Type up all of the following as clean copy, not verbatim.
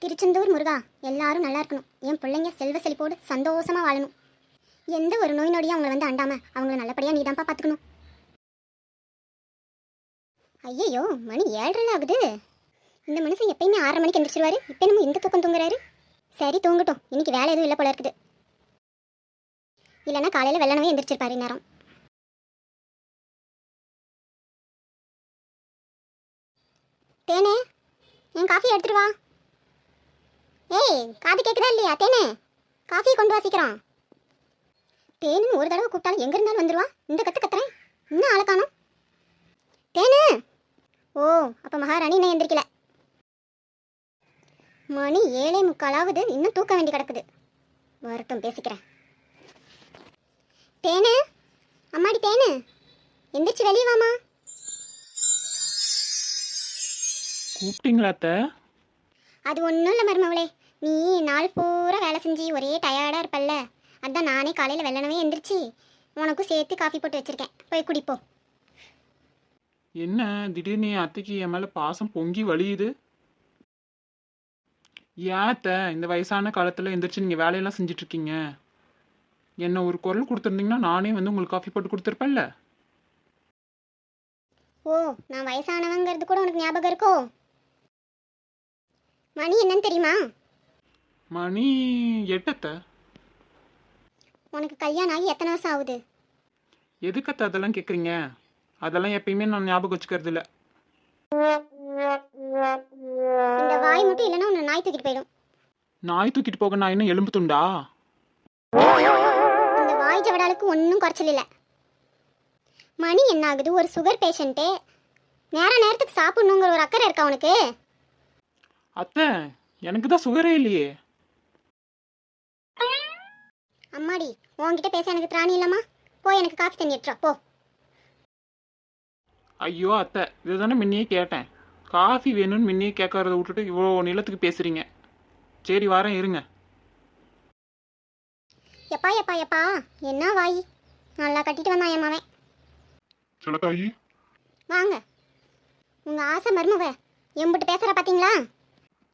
திருச்செந்தூர் முருகா, எல்லாரும் நல்லா இருக்கணும். என் பிள்ளைங்க செல்வ செழிப்போடு சந்தோஷமா வாழணும். எந்த ஒரு நோய் நொடியும் அவங்களை வந்து அண்டாம அவங்கள நல்லபடியா நீதான்ப்பா பார்த்துக்கணும். ஐயையோ, மணி 7:30 ஆகுது. இந்த மனுஷன் எப்பயுமே 6:30 மணிக்கு எந்திரிச்சிருவாரு. இப்போ என்னமோ இந்த தூக்கம் தூங்குறாரு. சரி, தூங்கட்டும். இன்னைக்கு வேலை எதுவும் இல்லை போல இருக்குது. இல்லைன்னா காலையில் வெள்ளனவே எந்திரிச்சிருப்பாரு நேரம். தேனே, என் காஃபி எடுத்துட்டு வா. ஏய், காது கேட்குதா இல்லையா? தேனே, காஃபியை கொண்டு வா சீக்கிரம். தேனுன்னு ஒரு தடவை கூப்பிட்டாலும் எங்க இருந்தாலும் வந்துருவா. இந்த கத்துறேன், இன்னும் ஆளை காணோம். தேனு. ஓ, அப்ப மகாராணி இன்னும் எந்திரிக்கல. மணி 7:45 இன்னும் தூக்க வேண்டி கிடக்குது. வருத்தம் பேசிக்கிறேன். தேனு, அம்மாடி தேனு, எந்திரிச்சு வெளியே வாமா. கூப்பிட்டீங்களா அத்தை? அது ஒன்றும் இல்லை மருமவளே, நீ நாள் பூரா வேலை செஞ்சு ஒரே டயர்டாக இருப்பல்ல, அதான் நானே காலையில் வெள்ளனவே எந்திரிச்சு உனக்கும் சேர்த்து காஃபி போட்டு வச்சுருக்கேன். போய் குடிப்போம். என்ன திடீர்னு என் அத்தைக்கு என் மேலே பாசம் பொங்கி வழியுது? ஏன் அத்தை இந்த வயசான காலத்தில் எந்திரிச்சு நீங்கள் வேலையெல்லாம் செஞ்சிட்ருக்கீங்க? என்ன ஒரு குரல் கொடுத்துருந்தீங்கன்னா நானே வந்து உங்களுக்கு காஃபி போட்டு கொடுத்துருப்பேன்ல. ஓ, நான் வயசானவங்கிறது கூட உனக்கு ஞாபகம் இருக்கோ? மணி என்னன்னு தெரியுமா? மணி 8 அத்தை. உனக்கு கல்யாணம் ஆகி எத்தனை வருஷம் ஆகுது? எதுக்கு அத்தை அதெல்லாம் கேட்குறீங்க? அதெல்லாம் எப்பயுமே நான் ஞாபகம் வச்சுக்கிறது இல்லை. இந்த வாய் மட்டும் இல்லைன்னா உன்னை நாய் தூக்கிட்டு போயிடும். நாய் தூக்கிட்டு போக நான் என்ன எலும்பு துண்டா? இந்த வாய் ஜவடாலுக்கு ஒன்றும் குறைச்சல் இல்லை. மணி என்ன ஆகுது? ஒரு சுகர் பேஷண்ட்டு, நேரத்துக்கு சாப்பிடணுங்கிற ஒரு அக்கறை இருக்கா உனக்கு? அத்தை, எனக்கு தான் சுகரே இல்லையே. அம்மாடி, உன்கிட்ட பேச எனக்கு திராணி இல்லம்மா. போய் எனக்கு காஃபி தண்ணி எடுத்துறா போ. ஐயோ அத்தை, இதுதானே முன்னையே கேட்டேன். காஃபி வேணும்னு முன்னையே கேட்கறத விட்டுட்டு இவ்வளோ நிலத்துக்கு பேசுறீங்க. சரி வரேன், இருங்க. எப்பா எப்பா எப்பா, என்ன வாய், நல்லா கட்டிட்டு வந்தான் என் மவன். செல்லத்தாயி, வாங்க. உங்க ஆசை மருமவ எம்பிட்டு பேசுற பாத்தீங்களா?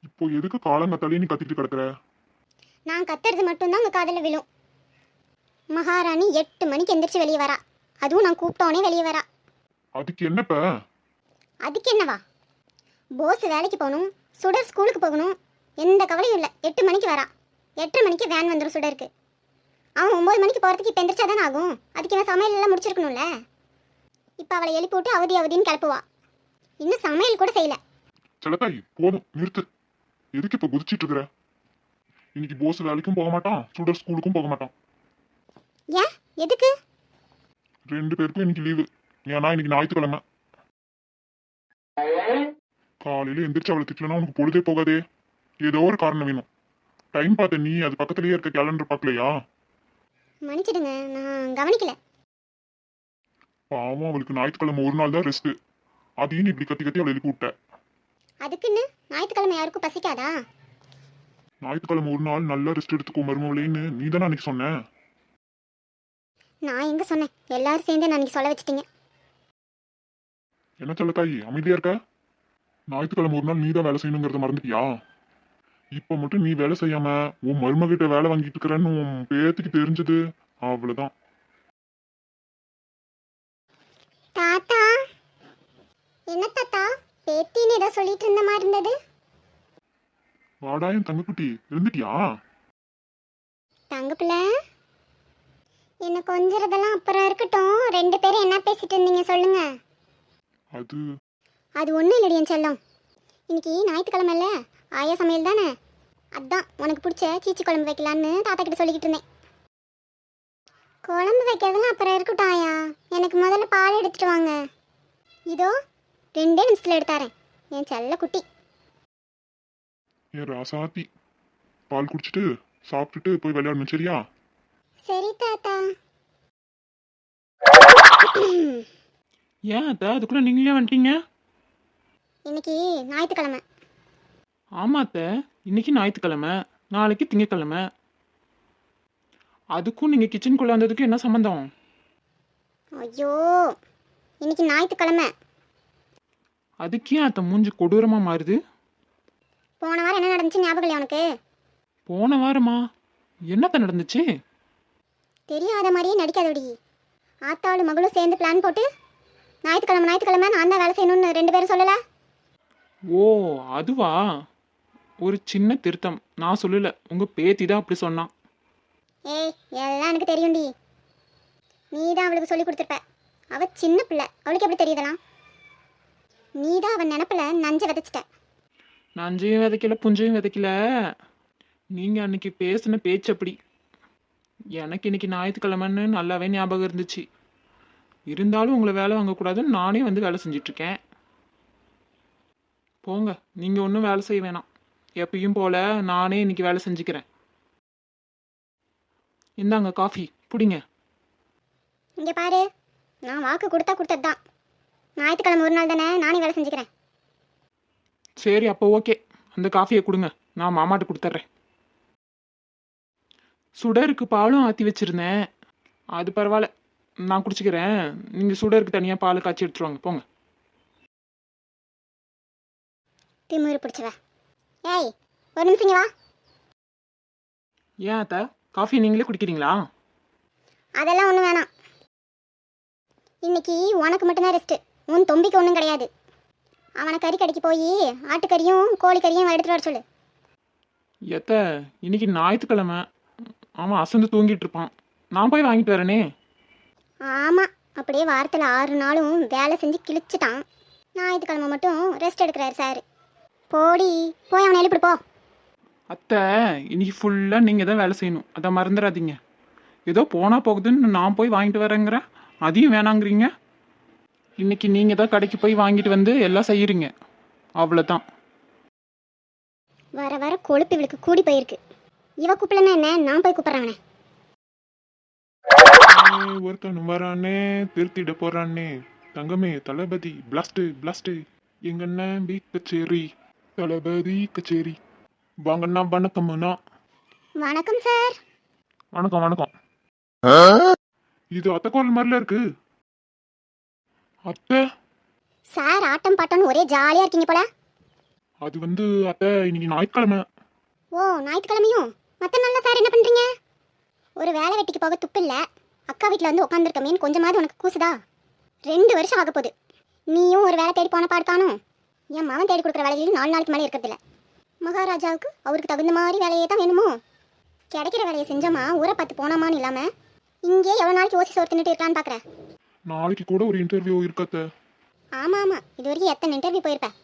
இப்போ எதுக்கு காலங்கத்தாலே நீ கத்திட்டு கிடக்குற? நான் கத்துறது மட்டும்தான் உங்க காதில் விழும். மகாராணி 8 மணிக்கு எந்திரிச்சு வெளியே வரா. அதுவும் நான் கூப்பிட்டோனே வெளியே வரா. அதுக்கு என்னப்ப? அதுக்கு என்னவா? போஸ் வேலைக்கு போகணும், சுடர் ஸ்கூலுக்கு போகணும், எந்த கவலையும் இல்லை. 8 மணிக்கு வரா. 8:30 மணிக்கு வேன் வந்துடும் சுடருக்கு. அவன் 9 மணிக்கு போகிறதுக்கு இப்போ எந்திரிச்சா தானே ஆகும். அதுக்கு இவன் சமையல் எல்லாம் முடிச்சிருக்கணும்ல. இப்போ அவளை எழுப்பி விட்டு அவதி அவதின்னு கிளப்புவா. இன்னும் சமையல் கூட செய்யல. செல்லத்தாயி, போதும் நிறுத்து. எதுக்கு இப்ப குதிச்சிட்டு இருக்கிற? இன்னைக்கு போஸ் வேலைக்கும் போக மாட்டான், சுடர் ஸ்கூலுக்கும் போக மாட்டான். ஏன், எதுக்கு? 2 பேருக்கும் இன்னைக்கு லீவு. ஏன்னா இன்னைக்கு ஞாயிற்றுக்கிழமை. காலையில எந்திரிச்சு அவளை திட்டலன்னா உனக்கு பொழுதே போகாதே. ஏதோ ஒரு காரணம் வேணும். டைம் பார்த்த நீ அது பக்கத்துலயே இருக்க கேலண்டர் பார்க்கலையா? மன்னிச்சிடுங்க, நான் கவனிக்கல. பாவம், அவளுக்கு ஞாயிற்றுக்கிழமை ஒரு நாள் தான் ரெஸ்ட். அதையும் நீ இப்படி கத்தி கத்தி அவளை எழுப்பி விட்ட. அதுக்குன்னு ஞாயிற்றுக்கிழமை யாருக்கும் பசிக்காதா? ஞாயிற்றுக்கிழமை ஒரு நாள் நல்லா ரெஸ்ட் எடுத்துக்கோ மருமவளேன்னு நீ தானே அன்னைக்கு சொன்ன. நான் எங்க சொன்னேன்? எல்லாரும் சேர்ந்து நான் அன்னைக்கு சொல்ல வச்சுட்டீங்க. என்ன செல்லத்தாயி அமைதியா இருக்க? ஞாயிற்றுக்கிழமை ஒரு நாள் நீ தான் வேலை செய்யணுங்கிறத மறந்துட்டியா? இப்ப மட்டும் நீ வேலை செய்யாம உன் மருமகிட்ட வேலை வாங்கிட்டு இருக்கிறன்னு உன் பேத்துக்கு தெரிஞ்சது அவ்வளவுதான். தாத்தா, என்ன தாத்தா, பேத்தின்னு ஏதோ சொல்லிட்டு இருந்த மாதிரி இருந்தது. வாடாயும் தங்கக்குட்டி, இருந்துட்டியா? தங்க பிள்ளை, என்ன கொஞ்சறதெல்லாம் அப்புறம் இருக்கட்டும். 2 பேரும் என்ன பேசிட்டு இருந்தீங்க சொல்லுங்க. அது ஒன்றும் இல்லடி என் செல்லம். இன்னைக்கு ஞாயிற்றுக்கிழமை இல்லை, ஆயா சமையல் தானே. அதான் உனக்கு பிடிச்ச சீச்சி குழம்பு வைக்கலான்னு தாத்தா கிட்ட சொல்லிக்கிட்டு இருந்தேன். குழம்பு வைக்கிறதெல்லாம் அப்புறம் இருக்கட்டும் ஆயா, எனக்கு முதல்ல பால் எடுத்துட்டு வாங்க. இதோ 2 நிமிஷத்தில் எடுத்தாரேன் என் செல்ல குட்டி. ஏன் ராசாத்தி, பால் குடிச்சிட்டு சாப்பிட்டுட்டு போய் விளையாடணும், சரியா? சரி தாத்தா. ஏன் அத்தை, அதுக்குள்ளே நீங்களே வந்துட்டீங்க? இன்னைக்கு ஞாயிற்றுக்கிழமை. ஆமாம் அத்தை, இன்னைக்கு ஞாயிற்றுக்கிழமை, நாளைக்கு திங்கக்கிழமை. அதுக்கும் நீங்கள் கிச்சனுக்குள்ளே வந்ததுக்கும் என்ன சம்மந்தம்? ஐயோ, இன்னைக்கு ஞாயிற்றுக்கிழமை. அதுக்கே அத்தை மூஞ்சி கொடூரமாக மாறுது. போன வாரம் என்ன நடந்துச்சு ஞாபகம் இல்லையா உனக்கு? போன வாரமா? என்னத்த நடந்துச்சு? தெரியாத மாதிரியே நடிக்காதடி. ஆத்தாளும் மகளும் சேர்ந்து பிளான் போட்டு ஞாயிற்றுக்கிழமை நான் தான் வேலை செய்யணும்னு 2 பேரும் சொல்லலை? ஓ, அதுவா? ஒரு சின்ன திருத்தம், நான் சொல்லல, உங்க பேத்தி தான் அப்படி சொன்னான். ஏய், எல்லாம் எனக்கு தெரியும்டி. நீ தான் அவளுக்கு சொல்லி கொடுத்துருப்ப. அவ சின்ன பிள்ளை, அவளுக்கு எப்படி தெரியுதலாம்? நீ தான் அவன் நினப்பில் நஞ்சை விதைச்சிட்ட. நஞ்சையும் விதைக்கல புஞ்சையும் விதைக்கல. நீங்க அன்னைக்கு பேசின பேச்சு அப்படி. எனக்கு இன்னைக்கு ஞாயிற்றுக்கிழமைன்னு நல்லாவே ஞாபகம் இருந்துச்சு. இருந்தாலும் உங்களை வேலை வாங்கக்கூடாதுன்னு நானே வந்து வேலை செஞ்சுட்டு இருக்கேன். போங்க, நீங்க ஒன்றும் வேலை செய்ய வேணாம். எப்பயும் போல நானே இன்னைக்கு வேலை செஞ்சுக்கிறேன். இந்தாங்க காஃபி பிடிங்க. இங்கே பாரு, நான் வாக்கு கொடுத்தது தான். ஞாயிற்றுக்கிழமை ஒரு நாள் தானே, நானே வேலை செஞ்சுக்கிறேன். சரி, அப்போ ஓகே. அந்த காஃபியை கொடுங்க, நான் மாமாட்ட கொடுத்துட்றேன். சுடருக்கு பாலும் ஆற்றி வச்சிருந்தேன். அது பரவாயில்ல, நான் குடிச்சிக்கிறேன். நீங்கள் சுடருக்கு தனியாக பால் காய்ச்சி எடுத்துருவாங்க, போங்க. திமிரு பிடிச்சவ. ஏய், ஒரு நிமிஷம் இங்க வா. ஏன் அத்தை, காஃபி நீங்களே குடிக்கிறீங்களா? அதெல்லாம் ஒன்றும் வேணாம். இன்னைக்கு உனக்கு மட்டும்தான் ரெஸ்ட்டு. உன் தொம்பிக்கு ஒன்றும் கிடையாது. அவனை கறிக்கடைக்கு போய் ஆட்டுக்கறியும் கோழிக்கறியும் எடுத்துகிட்டு வர சொல்லு. எத்த, இன்னைக்கு ஞாயிற்றுக்கிழமை. அவன் அசந்து தூங்கிட்டு இருப்பான். நான் போய் வாங்கிட்டு வரேனே. ஆமாம், அப்படியே வாரத்தில் 6 நாளும் வேலை செஞ்சு கிழிச்சிட்டான். ஞாயிற்றுக்கிழமை மட்டும் ரெஸ்ட் எடுக்கிறாரு சார். போடி, போய் அவனை எழுப்பிடு போ. அத்தை, இன்னைக்கு ஃபுல்லாக நீங்கள் தான் வேலை செய்யணும், அதை மறந்துடாதீங்க. ஏதோ போனால் போகுதுன்னு நான் போய் வாங்கிட்டு வரேங்கிறேன், அதையும் வேணாங்கிறீங்க. இன்னைக்கு நீங்கள் தான் கடைக்கு போய் வாங்கிட்டு வந்து எல்லாம் செய்கிறீங்க, அவ்வளோதான். வர வர கொழுப்பு இவளுக்கு கூடி போயிருக்கு. இவ கூப்பிடலன்னா என்ன, நான் போய் கூப்பிட்றேன் அவனை. ஒருத்தன் வரானே, திருத்திட போறானே. தங்கமே, தளபதி பிளாஸ்ட் பிளாஸ்ட். எங்கண்ணா பி கச்சேரி, தளபதி கச்சேரி. வாங்கண்ணா, வணக்கம்ண்ணா. வணக்கம் சார். வணக்கம் வணக்கம். இது அத்தை கோல் மாதிரில இருக்கு. அத்தை, சார் ஆட்டம் பாட்டம்னு ஒரே ஜாலியாக இருக்கீங்க போல. அது வந்து அத்தை, இன்னைக்கு ஞாயிற்றுக்கிழமை. ஓ, ஞாயிற்றுக்கிழமையும் மற்ற நாளில் சார் என்ன பண்ணுறீங்க? ஒரு வேலை வெட்டிக்கு போக துப்பு இல்லை. அக்கா வீட்டில் வந்து உட்காந்துருக்கமேன்னு கொஞ்சமாவது உனக்கு கூசுதா? 2 வருஷம் ஆக போகுது. நீயும் ஒரு வேலை தேடி போன பாடுத்தானோ? என் மகன் தேடி கொடுக்குற வேலையிலும் 4 நாளைக்கு மேலே இருக்கிறதில்ல. மகாராஜாவுக்கு அவருக்கு தகுந்த மாதிரி வேலையே தான் வேணுமோ? கிடைக்கிற வேலையை செஞ்சோமா ஊரை பார்த்து போனோமான்னு இல்லாமல் இங்கே எவ்வளோ நாளைக்கு ஓசி சோறு தின்னுட்டு இருக்கான்னு பார்க்குறேன். நாளைக்கு கூட ஒரு இன்டர்வியூ இருக்கத்த. ஆமாம், இது வரைக்கும் எத்தனை இன்டர்வியூ போயிருப்பேன்.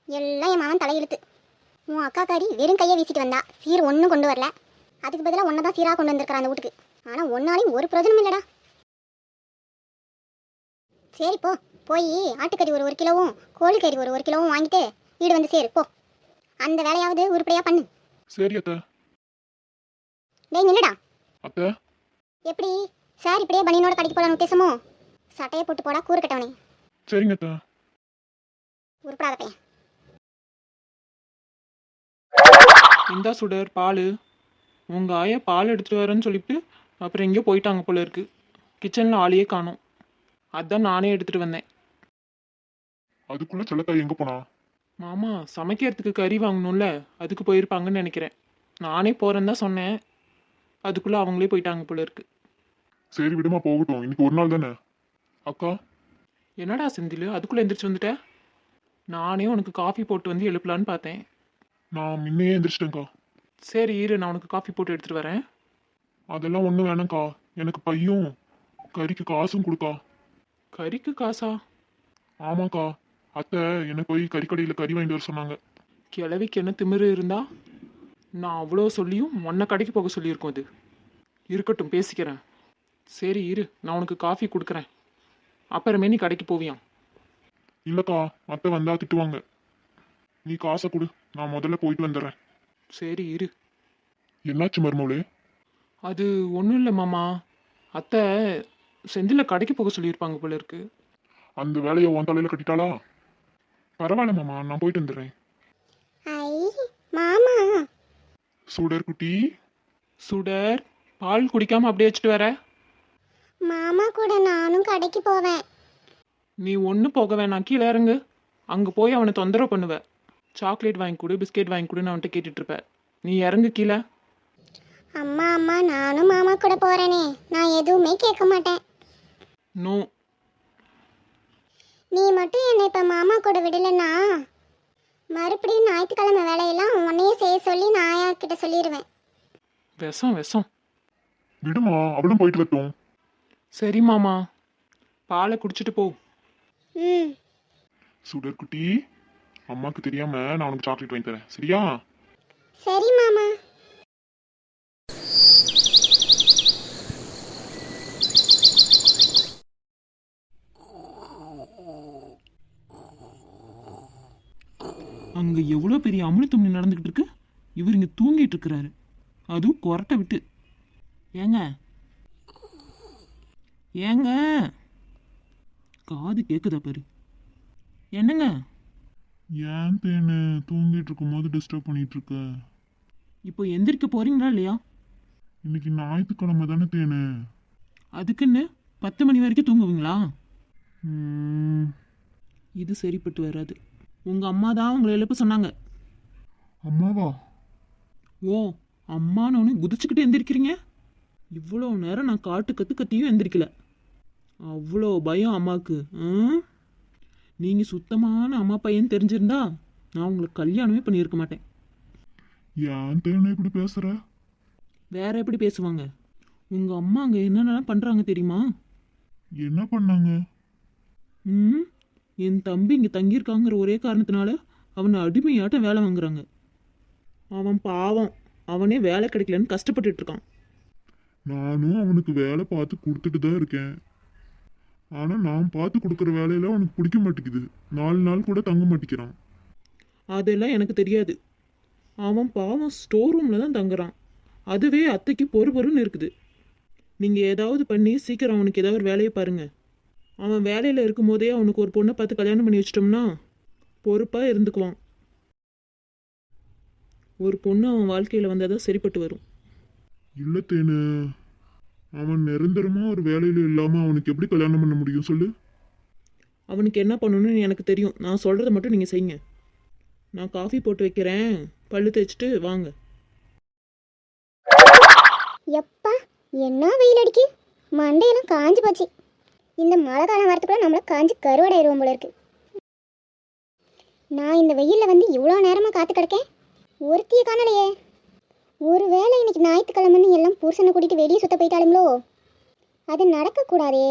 எல்லாம் என் மகன் தலையெழுத்து. உன் அக்காக்காரி வெறும் கையை வீசிட்டு வந்தா, சீர் ஒன்றும் கொண்டு வரல. அதுக்கு பதிலாக ஒன்றை தான் சீராக கொண்டு வந்திருக்கிறா அந்த வீட்டுக்கு. ஆனால் ஒன்னாலையும் ஒரு பிரயோஜனம் இல்லைடா. சரி போ, போய் ஆட்டுக்கறி ஒரு கிலோவும் கோழிக்கறி ஒரு கிலோவும் வாங்கிட்டு வீடு வந்து சேரு போ. அந்த வேலையாவது உருப்படியாக பண்ணு. சரி அத்தை. டேய் நில்லுடா. அத்தை, எப்படி சார் இப்படியே பனியனோட கடைக்கு போகலான்னு உத்தேசமோ? சட்டையை போட்டு போடா கூறு கட்டவனே. சரிங்க அத்தை. உருப்படாத பையன். இந்தா சுடர் பால். உங்கள் ஆயா பால் எடுத்துகிட்டு வரேன்னு சொல்லிவிட்டு அப்புறம் எங்கேயோ போயிட்டாங்க போல இருக்கு. கிச்சனில் ஆளையே காணோம். அதான் நானே எடுத்துகிட்டு வந்தேன். அதுக்குள்ள செல்லக்காய் எங்க போனா? மாமா, சமைக்கிறதுக்கு கறி வாங்கணும்ல, அதுக்கு போயிருப்பாங்கன்னு நினைக்கிறேன். நானே போகிறேன்னு தான் சொன்னேன், அதுக்குள்ளே அவங்களே போயிட்டாங்க போல இருக்கு. சரி விடுமா, போகட்டும். இன்னைக்கு ஒரு நாள் தானே. அக்கா, என்னடா செந்தில், அதுக்குள்ளே எந்திரிச்சு வந்துட்ட? நானே உனக்கு காஃபி போட்டு வந்து எழுப்பலான்னு பார்த்தேன். நான் முன்னையே எந்திரிச்சிட்டேன்க்கா. சரி இரு, நான் உனக்கு காஃபி போட்டு எடுத்துகிட்டு வரேன். அதெல்லாம் ஒன்றும் வேணாம்க்கா. எனக்கு பையும் கறிக்கு காசும் கொடுக்கா. கறிக்கு காசா? ஆமாக்கா, அத்தை என்னை போய் கறிக்கடையில் கறி வாங்கிட்டு வர சொன்னாங்க. கிழவிக்கு என்ன திமிரு இருந்தா? நான் அவ்வளோ சொல்லியும் உன்னை கடைக்கு போக சொல்லியிருக்கோம். அது இருக்கட்டும், பேசிக்கிறேன். சரி இரு, நான் உனக்கு காஃபி கொடுக்குறேன், அப்புறமே நீ கடைக்கு போவியாம். இல்லைக்கா, அத்தை வந்தா திட்டுவாங்க. நீ காசை கொடு, நான் முதல்ல போயிட்டு வந்துடுறேன். சரி இரு. என்னாச்சு மருமவளே? அது ஒன்றும் இல்லை மாமா, அத்தை செந்தில கடைக்கு போக சொல்லியிருப்பாங்க போல இருக்கு. அந்த வேலையை உன் தலையில கட்டிட்டாளா? பரவாயில்ல மாமா, நான் போயிட்டு வந்துடுறேன். ஐ மாமா. சுடர் குட்டி. சுடர், பால் குடிக்காம அப்படியே வச்சுட்டு வர. மாமா கூட நானும் கடைக்கு போவேன். நீ ஒன்றும் போக வேணாம், கீழே இறங்கு. அங்கே போய் அவனை தொந்தரவு பண்ணுவ. சாக்லேட் வாங்கி கொடு, பிஸ்கெட் வாங்கி கொடுன்னு அவன்கிட்ட கேட்டுட்டு இருப்ப. நீ இறங்கு கீழே. அம்மா அம்மா நானும் மாமா கூட போறேனே, நான் எதுவுமே கேட்க மாட்டேன். நோ. நீ மட்டும் என்னை இப்ப மாமா கூட விடலன்னா மறுபடியும் ஞாயிற்றுக்கிழமை வேலையெல்லாம் உன்னையே செய்ய சொல்லி நான் ஆயா கிட்ட சொல்லிடுவேன். விஷம் விஷம். விடுமா, அவளும் போயிட்டு வரட்டும். சரி மாமா, பாலை குடிச்சிட்டு போ. ம் சுடர் குட்டி, அம்மாக்கு தெரியாம நான் உனக்கு சாக்லேட் வாங்கி தரேன், சரியா? சரி மாமா. அங்கே எவ்வளோ பெரிய அமுனி தும்னி நடந்துக்கிட்டு இருக்கு, இவர் இங்கே தூங்கிட்டு இருக்கிறாரு, அதுவும் கொரட்டை விட்டு. ஏங்க ஏங்க, காது கேட்குதா பாரு. என்னங்க? ஏன் தேனு தூங்கிட்டு இருக்கும் போது டிஸ்டர்ப் பண்ணிட்டு இருக்க? இப்போ எந்திரிக்க போறீங்களா இல்லையா? இன்னைக்கு ஞாயிற்றுக்கிழமை தானே தேனு. அதுக்குன்னு 10 மணி வரைக்கும் தூங்குவீங்களா? ம், இது சரிப்பட்டு வராது. உங்கள் அம்மா தான் உங்களை எழுப்ப சொன்னாங்க. அம்மாவா? ஓ, அம்மானு குதிச்சுக்கிட்டு எந்திரிக்கிறீங்க. இவ்வளோ நேரம் நான் காட்டு கத்தியும் எந்திரிக்கல. அவ்வளோ பயம் அம்மாவுக்கு. நீங்கள் சுத்தமான அம்மா பையன் தெரிஞ்சிருந்தா நான் உங்களுக்கு கல்யாணமே பண்ணியிருக்க மாட்டேன். ஏன் தேனு இப்படி பேசுற? வேற எப்படி பேசுவாங்க? உங்கள் அம்மா அங்கே என்னென்னலாம் பண்ணுறாங்க தெரியுமா? என்ன பண்ணாங்க? என் தம்பி இங்கே தங்கியிருக்காங்கிற ஒரே காரணத்தினால அவனை அடிமையாட்டம் வேலை வாங்குறாங்க. அவன் பாவம், அவனே வேலை கிடைக்கலன்னு கஷ்டப்பட்டுட்டு இருக்கான். நானும் அவனுக்கு வேலை பார்த்து கொடுத்துட்டு தான் இருக்கேன். ஆனா நான் பார்த்து கொடுக்குற வேலையில அவனுக்கு பிடிக்க மாட்டேங்குது. 4 நாள் கூட தங்க மாட்டேங்கிறான். அதெல்லாம் எனக்கு தெரியாது. அவன் பாவம் ஸ்டோர் ரூமில் தான் தங்குறான். அதுவே அத்தைக்கு பொறுன்னு இருக்குது. நீங்கள் ஏதாவது பண்ணி சீக்கிரம் அவனுக்கு ஏதாவது ஒரு வேலையை பாருங்கள். அவன் வேலையில் இருக்கும் போதே அவனுக்கு ஒரு பொண்ணை பார்த்து கல்யாணம் பண்ணி வச்சிட்டோம்னா பொறுப்பாக இருந்துக்குவான். ஒரு பொண்ணு அவன் வாழ்க்கையில் வந்தால் தான் சரிப்பட்டு வரும். இல்ல தேனு, அவன் நிரந்தரமா ஒரு வேலையில இல்லாம அவனுக்கு எப்படி கல்யாணம் பண்ண முடியும் சொல்லு? அவனுக்கு என்ன பண்ணணும்னு எனக்கு தெரியும். நான் சொல்கிறத மட்டும் நீங்கள் செய்யுங்க. நான் காஃபி போட்டு வைக்கிறேன், பல்லு தேய்ச்சிட்டு வாங்க. எப்பா என்ன வெயில் அடிக்கு, மண்டையெல்லாம் காஞ்சி போச்சு. இந்த மழை காலம் வரத்துக்குள்ள நம்மள காஞ்சி கருவடையிடுவோம் போல இருக்கு. நான் இந்த வெயிலில் வந்து இவ்வளோ நேரமாக காத்து கிடக்கேன், ஒருத்திய காணலையே. ஒருவேளை இன்னைக்கு ஞாயிற்றுக்கிழமைன்னு எல்லாம் புருஷனை கூட்டிட்டு வெளியே சுத்த போயிட்டாலுங்களோ? அது நடக்கக்கூடாதே.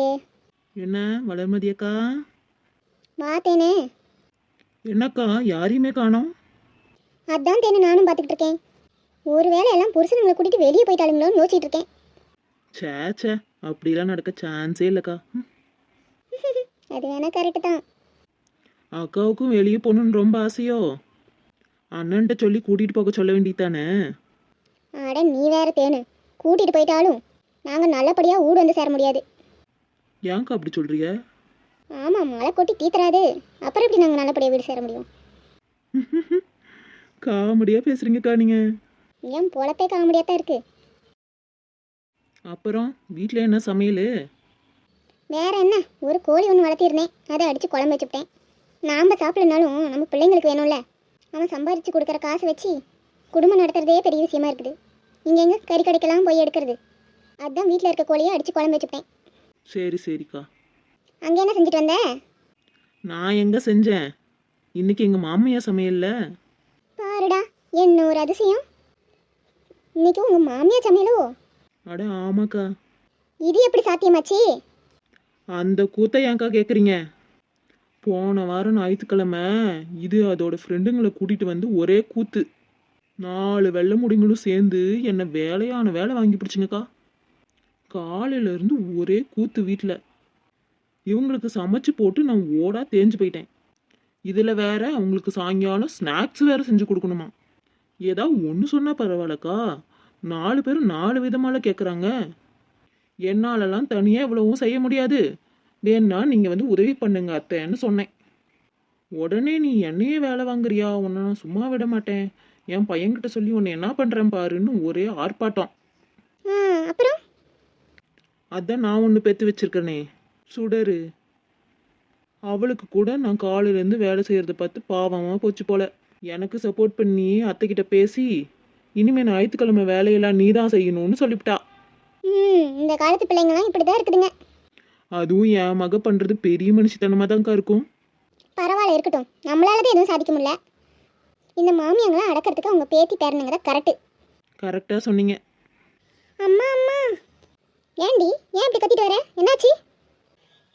என்ன வளர்மதி அக்கா? வாத்தேனே. என்னக்கா யாரையுமே காணோம்? அதான் தேனே நானும் பார்த்துக்கிட்டு இருக்கேன். ஒருவேளை எல்லாம் புருஷனுங்களை கூட்டிட்டு வெளியே போயிட்டாலுங்களோன்னு யோசிச்சுட்டு இருக்கேன். சே அப்படிலாம் நடக்க சான்ஸே இல்லைக்கா. அது வேணா கரெக்டு தான். அக்காவுக்கும் வெளியே போகணுன்னு ரொம்ப ஆசையோ? அண்ணன்ட்ட சொல்லி கூட்டிகிட்டு போக சொல்ல வேண்டியதானே? அட நீ வேற தேனு, கூட்டிட்டு போயிட்டாலும் நாங்கள் நல்லபடியாக ஊடு வந்து சேர முடியாது. ஏன்க்கா அப்படி சொல்கிறீங்க? ஆமாம், மழை கொட்டி தீத்துறாது, அப்புறம் எப்படி நாங்கள் நல்லபடியாக வீடு சேர முடியும்? காமெடியாக பேசுகிறீங்கக்கா நீங்கள். ஏன் பொழப்பே காமெடியாக தான் இருக்குது. அப்புறம் வீட்டில் என்ன சமையல்? வேற என்ன, ஒரு கோழி ஒன்று வளர்த்திருந்தேன், அதை அடித்து குழம்பு வச்சுவிட்டேன். நாம் சாப்பிடனாலும் நம்ம பிள்ளைங்களுக்கு வேணும்ல. அவன் சம்பாதிச்சு கொடுக்குற காசை வச்சு குடும்பம் நடத்துறதே பெரிய விஷயமா இருக்குது. இங்கே எங்கே கறி கடைக்கெல்லாம் போய் எடுக்கிறது? அதுதான் வீட்டில் இருக்க கோழியை அடித்து குழம்பு வச்சுவிட்டேன். சரிக்கா. அங்கே என்ன செஞ்சுட்டு வந்த? நான் எங்கே செஞ்சேன், இன்னைக்கு எங்கள் மாமியார் சமையல்ல. பாருடா, என்ன ஒரு அதிசயம், இன்னைக்கு உங்கள் மாமியார் சமையலோ? அட ஆமாக்கா. இது எப்படி சாத்தியமாச்சு? அந்த கூத்தை ஏன்க்கா கேட்குறீங்க? போன வாரம் ஞாயிற்றுக்கிழமை இது அதோட ஃப்ரெண்டுங்களை கூட்டிகிட்டு வந்து ஒரே கூத்து. 4 வெள்ளை முடிங்களும் சேர்ந்து என்னை வேலையான வேலை வாங்கி பிடிச்சிங்கக்கா. காலையிலேருந்து ஒரே கூத்து வீட்டில். இவங்களுக்கு சமைச்சு போட்டு நான் ஓடா தேஞ்சு போயிட்டேன். இதில் வேற அவங்களுக்கு சாயங்காலம் ஸ்நாக்ஸ் வேற செஞ்சு கொடுக்கணுமா. ஏதாவது ஒன்று சொன்னால் பரவாயில்லக்கா, 4 பேரும் 4 விதமால கேட்குறாங்க. என்னாலலாம் தனியாக இவ்வளவும் செய்ய முடியாது, வேணா நீங்கள் வந்து உதவி பண்ணுங்க அத்தைன்னு சொன்னேன். உடனே நீ என்னையே வேலை வாங்குறியா, உன்னை நான் சும்மா விட மாட்டேன், என் பையன்கிட்ட சொல்லி உன்னை என்ன பண்ணுறேன் பாருன்னு ஒரே ஆர்ப்பாட்டம். அப்புறம் அதான் நான் ஒன்று பெற்று வச்சிருக்கேனே சுடரு. அவளுக்கு கூட நான் காலையிலேருந்து வேலை செய்கிறத பார்த்து பாவமாக போச்சு போல. எனக்கு சப்போர்ட் பண்ணி அத்தைக்கிட்ட பேசி இனிமே ஞாயிற்றுக்கிழமை வேலையெல்லாம் நீ தான் செய்யணும்னு சொல்லிவிட்டா. இந்த காலத்து பிள்ளைங்களாம் இப்படி தான் இருக்குதுங்க. அதுவும் என் மக பண்றது பெரிய மனுஷத்தனமா தான்க்கா இருக்கும். பரவாயில்ல, இருக்கட்டும். நம்மளால தான் எதுவும் சாதிக்க முடியல. இந்த மாமியாங்களாம் அடக்கிறதுக்கு அவங்க பேத்தி பேரனுங்க தான் கரெக்டு. கரெக்டா சொன்னீங்க. அம்மா அம்மா, ஏண்டி ஏன் இப்படி கத்திட்டு வர? என்னாச்சு?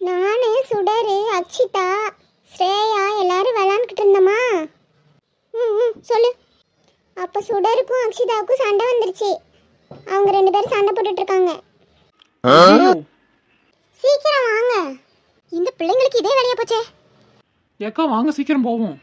நான் சுடரு, அக்ஷிதா, ஸ்ரேயா எல்லாரும் விளாண்டுக்கிட்டு இருந்தோமா. சொல்லு. அப்போ சுடருக்கும் அக்ஷிதாவுக்கும் சண்டை வந்துருச்சு. அவங்க 2 பேரும் சண்டை போட்டுட்டு இருக்காங்க. சீக்கிரம் வாங்க, இந்த பிள்ளைங்களுக்கு இதே வேலையா போச்சே. ஏக்கா வாங்க சீக்கிரம் போவோம்.